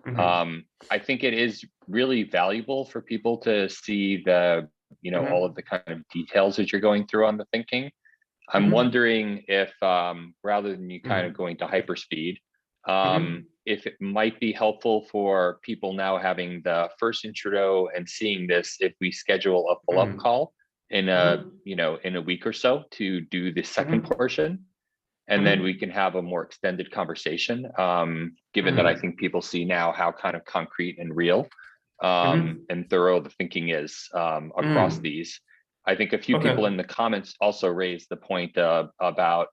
I think it is really valuable for people to see the, you know, all of the kind of details as you're going through on the thinking. I'm wondering if rather than you kind of going to hyperspeed, if it might be helpful for people now having the first intro and seeing this, if we schedule a follow-up call in a, you know, in a week or so to do the second portion, and then we can have a more extended conversation, given that I think people see now how kind of concrete and real and thorough the thinking is across these. I think a few people in the comments also raised the point about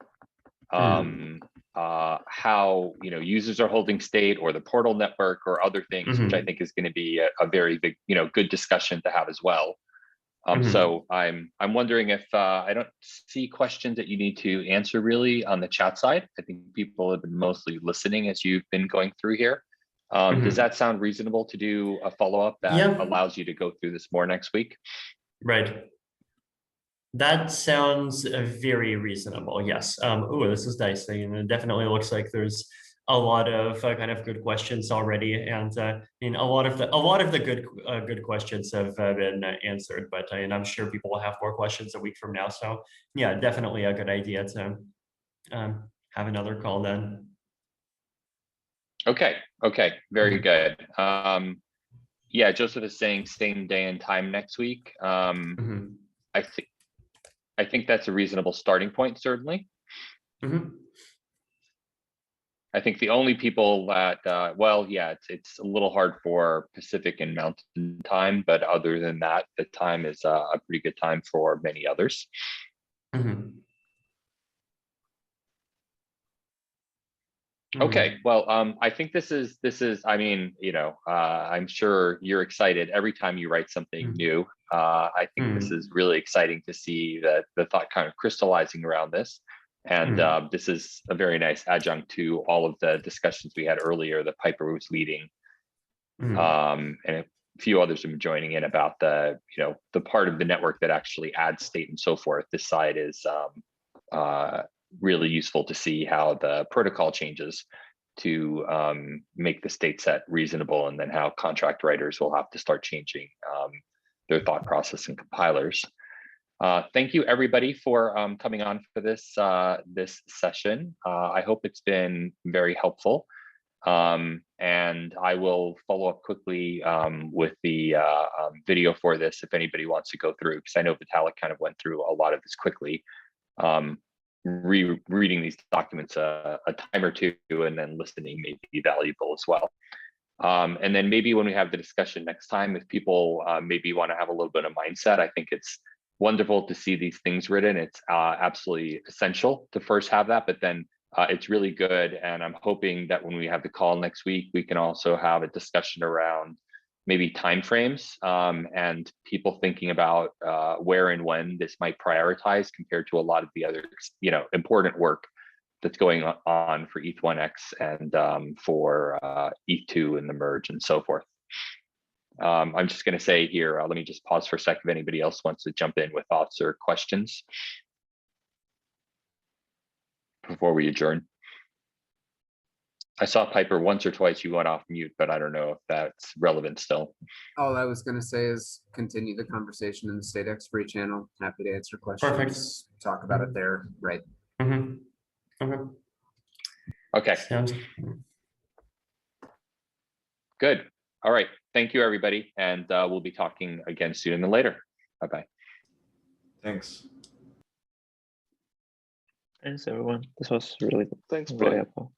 how, you know, users are holding state or the portal network or other things, which I think is going to be a very big, you know, good discussion to have as well. So I'm wondering if I don't see questions that you need to answer really on the chat side. I think people have been mostly listening as you've been going through here. Does that sound reasonable to do a follow-up that allows you to go through this more next week? Right. That sounds very reasonable. Yes. Oh, this is nice. It definitely looks like there's a lot of kind of good questions already, and I mean, a lot of the good questions have been answered. But and I'm sure people will have more questions a week from now. So yeah, definitely a good idea to have another call then. Okay. Very good. Yeah, Joseph is saying same day and time next week. I think that's a reasonable starting point, certainly. I think the only people that, well, yeah, it's a little hard for Pacific and Mountain time, but other than that, the time is a pretty good time for many others. Okay, well, I think this is, I mean, you know, I'm sure you're excited every time you write something new. I think this is really exciting to see that the thought kind of crystallizing around this. And this is a very nice adjunct to all of the discussions we had earlier that Piper was leading. And a few others have been joining in about the, you know, the part of the network that actually adds state and so forth. This side is really useful to see how the protocol changes to make the state set reasonable, and then how contract writers will have to start changing their thought process and compilers. Thank you everybody for coming on for this this session. I hope it's been very helpful. And I will follow up quickly with the video for this if anybody wants to go through, because I know Vitalik kind of went through a lot of this quickly. Reading these documents a time or two and then listening may be valuable as well. And then maybe when we have the discussion next time, if people maybe want to have a little bit of mindset, I think it's wonderful to see these things written. It's absolutely essential to first have that, but then it's really good. And I'm hoping that when we have the call next week, we can also have a discussion around maybe timeframes and people thinking about where and when this might prioritize compared to a lot of the other, you know, important work that's going on for ETH1X and for ETH2 and the merge and so forth. I'm just going to say here, let me just pause for a sec if anybody else wants to jump in with thoughts or questions. before we adjourn. I saw Piper once or twice. You went off mute, but I don't know if that's relevant still. All I was gonna say is continue the conversation in the State Expiry channel. Happy to answer questions. Perfect. Talk about it there, right? Mhm. Okay. Okay, Sounds good. All right. Thank you, everybody. And we'll be talking again sooner than later. Bye-bye. Thanks. Thanks everyone. This was really Thanks, really bye. helpful.